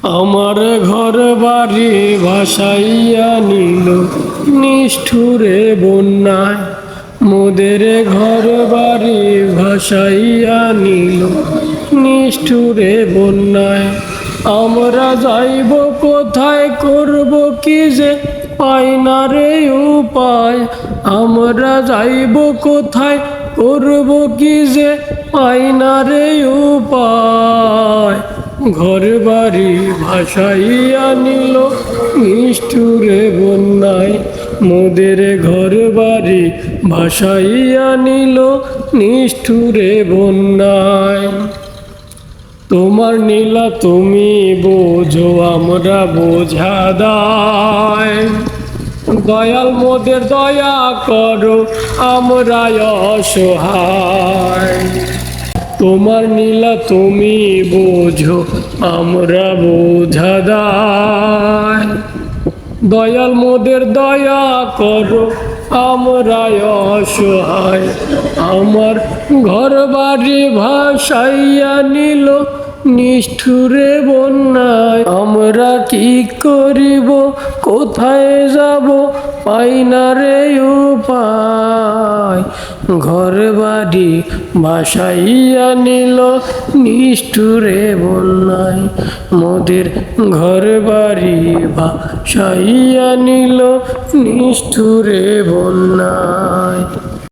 আমার ঘর বাড়ি ভাসাইয়া নিল নিষ্ঠুরে বন্যায়, মোদের ঘর বাড়ি ভাসাইয়া নিল নিষ্ঠুরে বন্যায়। আমরা যাইব কোথায়, করব কি যে পাই না রে উপায়। আমরা যাইব কোথায়, করব কি যে পাই না রে উপায়। ঘর বাড়ি ভাসাইয়া নিল নিষ্ঠুরে বন্যায়, মোদের ঘর বাড়ি ভাসাইয়া নিল নিষ্ঠুরে বন্যায়। তোমার নীলা তুমি বোঝো, আমরা বোঝা দায়। দয়াল মোদের দয়া করো, আমরা অসহায়। তোমার নীলা তুমি বোঝো, আমরা বোঝা দায়। দয়াল মোদের দয়া করো, আমরা অসহায়। আমার ঘর বাড়ি ভাসাইয়া নিল নিষ্ঠুরে বন্যায়। আমরা কি করিব, কোথায় যাব, পাই না রে উপায়। ঘর বাড়ি ভাসাইয়া নিল নিষ্ঠুরে বন্যায়, মোদের ঘর বাড়ি ভাসাইয়া নিল নিষ্ঠুরে বন্যায়।